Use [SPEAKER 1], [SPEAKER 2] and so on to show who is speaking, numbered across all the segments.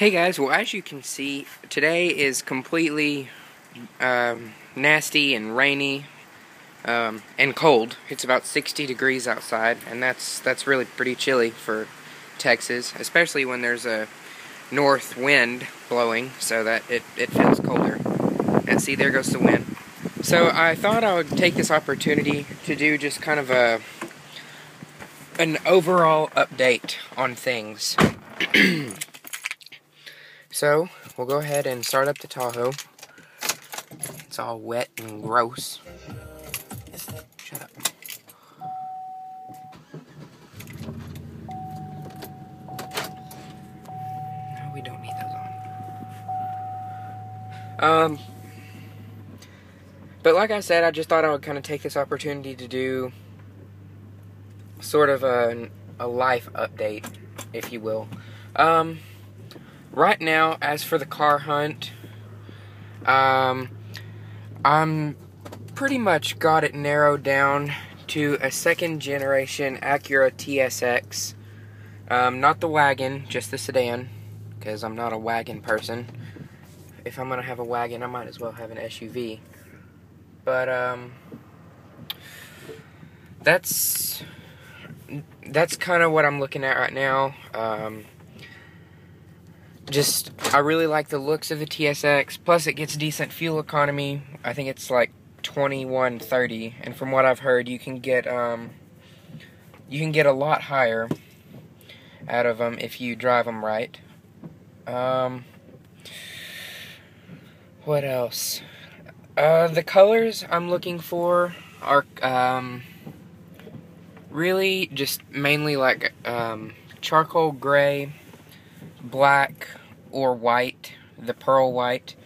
[SPEAKER 1] Hey guys, well as you can see, today is completely nasty and rainy and cold. It's about 60 degrees outside, and that's really pretty chilly for Texas, especially when there's a north wind blowing, so that it feels colder. And see, there goes the wind. So I thought I would take this opportunity to do just kind of an overall update on things. So, we'll go ahead and start up the Tahoe. It's all wet and gross. Shut up. No, we don't need those on. But like I said, I just thought I would kind of take this opportunity to do sort of a life update, if you will. Right now, as for the car hunt, I'm pretty much got it narrowed down to a second generation Acura TSX. Not the wagon, just the sedan, because I'm not a wagon person. If I'm going to have a wagon, I might as well have an SUV. But, that's kind of what I'm looking at right now. I really like the looks of the TSX, plus it gets decent fuel economy. I think it's like 21.30, and from what I've heard, you can get a lot higher out of them if you drive them right. What else? The colors I'm looking for are really just mainly like charcoal gray, black, or white, the pearl white,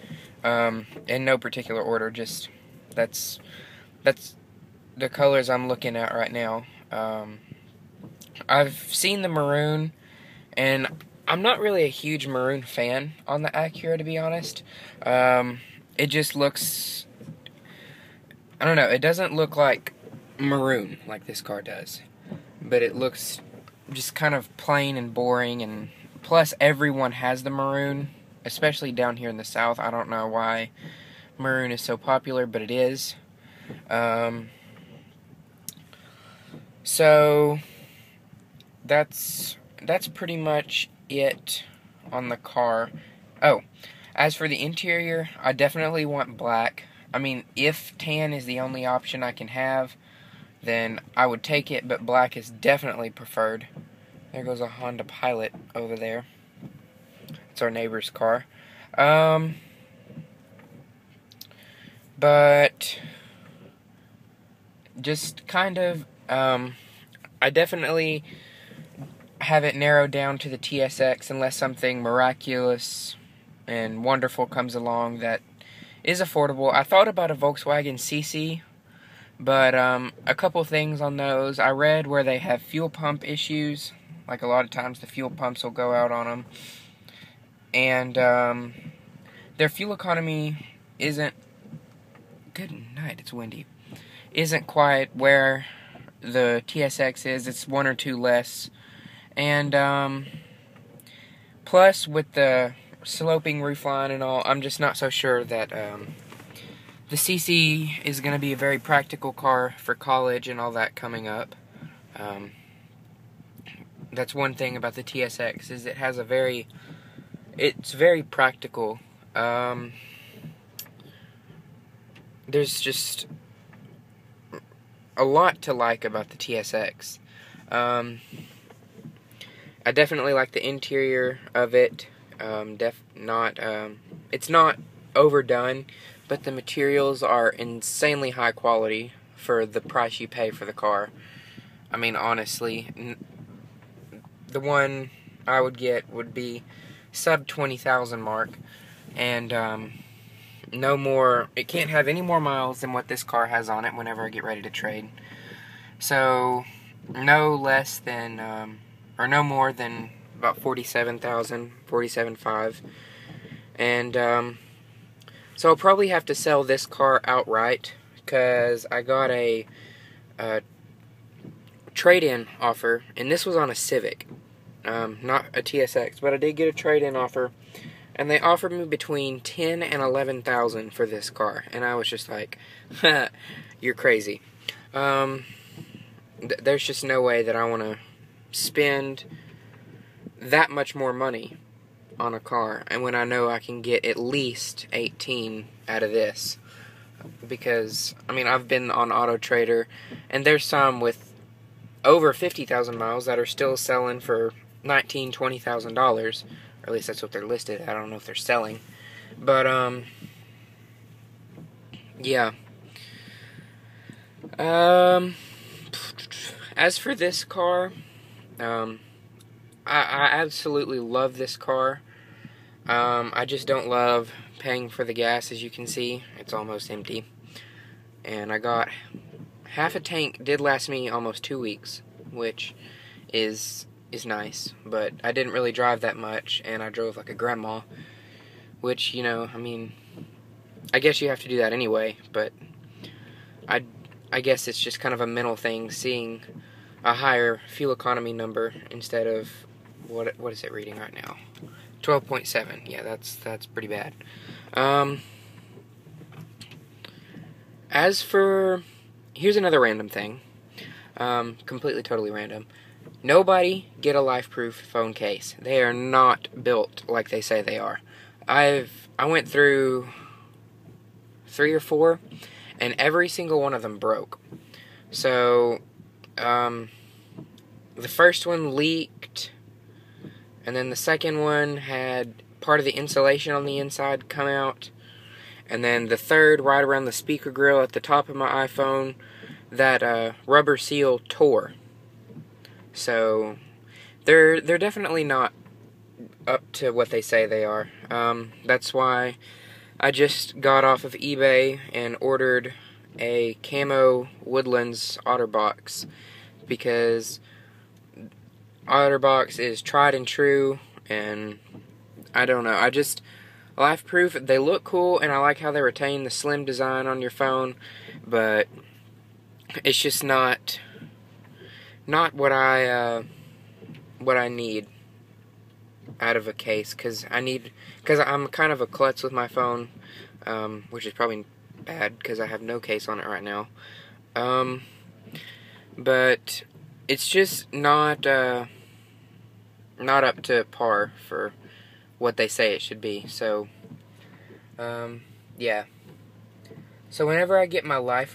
[SPEAKER 1] in no particular order, just that's the colors I'm looking at right now. I've seen the maroon, and I'm not really a huge maroon fan on the Acura, to be honest. It just looks, I don't know, it doesn't look like maroon like this car does, but it looks just kind of plain and boring, and plus everyone has the maroon, especially down here in the South. I don't know why maroon is so popular, but it is. So that's pretty much it on the car. Oh, as for the interior, I definitely want black. I mean, if tan is the only option I can have, then I would take it, but black is definitely preferred. There goes a Honda Pilot over there. It's our neighbor's car. But just kind of, I definitely have it narrowed down to the TSX unless something miraculous and wonderful comes along that is affordable. I thought about a Volkswagen CC, but a couple things on those. I read where they have fuel pump issues. Like, a lot of times the fuel pumps will go out on them. And their fuel economy isn't, good night, it's windy, isn't quite where the TSX is. It's 1 or 2 less. And plus, with the sloping roofline and all, I'm just not so sure that the CC is going to be a very practical car for college and all that coming up. That's one thing about the TSX, is it has it's very practical. There's just a lot to like about the TSX. I definitely like the interior of it. It's not overdone, but the materials are insanely high quality for the price you pay for the car. I mean, honestly, the one I would get would be sub 20,000 mark, and no more. It can't have any more miles than what this car has on it whenever I get ready to trade. So no less than or no more than about 47,000, 47.5, and so I'll probably have to sell this car outright, because I got a trade-in offer, and this was on a Civic. not a TSX, but I did get a trade-in offer, and they offered me between $10,000 and $11,000 for this car, and I was just like, you're crazy. There's just no way that I want to spend that much more money on a car, and when I know I can get at least 18 out of this. Because, I mean, I've been on Auto Trader, and there's some with over 50,000 miles that are still selling for $19,000, $20,000, or at least that's what they're listed. I don't know if they're selling, but yeah. As for this car, I absolutely love this car. I just don't love paying for the gas. As you can see, it's almost empty, and I got half a tank. Did last me almost 2 weeks, which is nice, but I didn't really drive that much, and I drove like a grandma, which, you know, I mean, I guess you have to do that anyway, but I guess it's just kind of a mental thing, seeing a higher fuel economy number instead of, what is it reading right now? 12.7. Yeah, that's pretty bad. As for, here's another random thing, completely totally random. Nobody get a LifeProof phone case. They are not built like they say they are. I went through 3 or 4, and every single one of them broke. So, the first one leaked, and then the second one had part of the insulation on the inside come out, and then the third, right around the speaker grill at the top of my iPhone, that rubber seal tore. So they're definitely not up to what they say they are. That's why I just got off of eBay and ordered a camo Woodlands OtterBox, because OtterBox is tried and true, and I don't know, LifeProof, they look cool, and I like how they retain the slim design on your phone, but it's just not what I need out of a case, because I'm kind of a klutz with my phone, which is probably bad, because I have no case on it right now, but it's just not up to par for what they say it should be. So, yeah. So whenever I get my my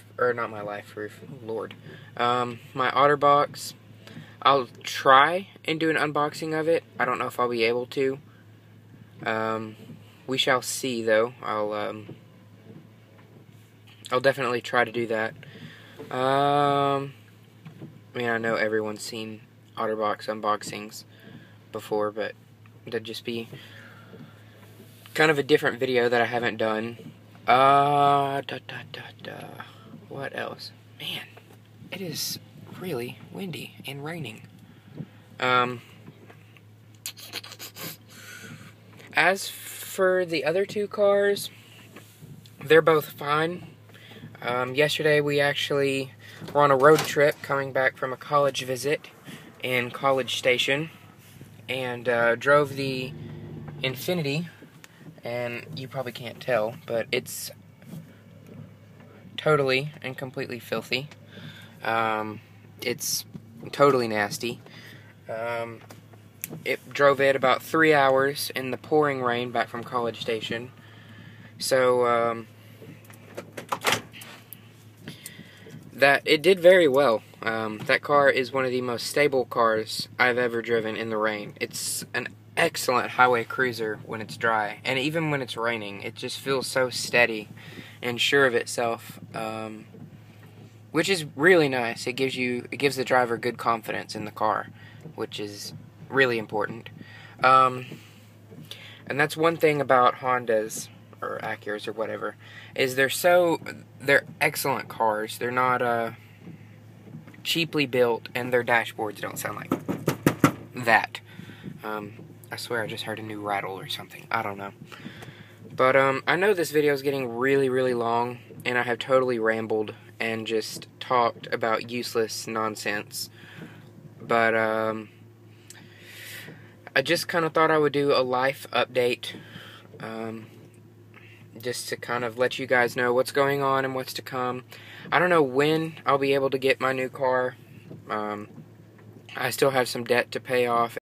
[SPEAKER 1] OtterBox, I'll try and do an unboxing of it. I don't know if I'll be able to. We shall see, though. I'll definitely try to do that. I mean, I know everyone's seen OtterBox unboxings before, but that'd just be kind of a different video that I haven't done. What else? Man, it is really windy and raining. As for the other 2 cars, they're both fine. Yesterday we actually were on a road trip coming back from a college visit in College Station, and drove the Infinity, and you probably can't tell, but it's totally and completely filthy. It's totally nasty. It drove it about 3 hours in the pouring rain back from College Station. So, that it did very well. That car is one of the most stable cars I've ever driven in the rain. It's an excellent highway cruiser when it's dry, and even when it's raining, it just feels so steady and sure of itself, which is really nice. It gives the driver good confidence in the car, which is really important. And that's one thing about Hondas or Acuras or whatever, is they're excellent cars. They're not cheaply built, and their dashboards don't sound like that. I swear I just heard a new rattle or something. I don't know. But I know this video is getting really, really long, and I have totally rambled and just talked about useless nonsense. But I just kind of thought I would do a life update, just to kind of let you guys know what's going on and what's to come. I don't know when I'll be able to get my new car. I still have some debt to pay off.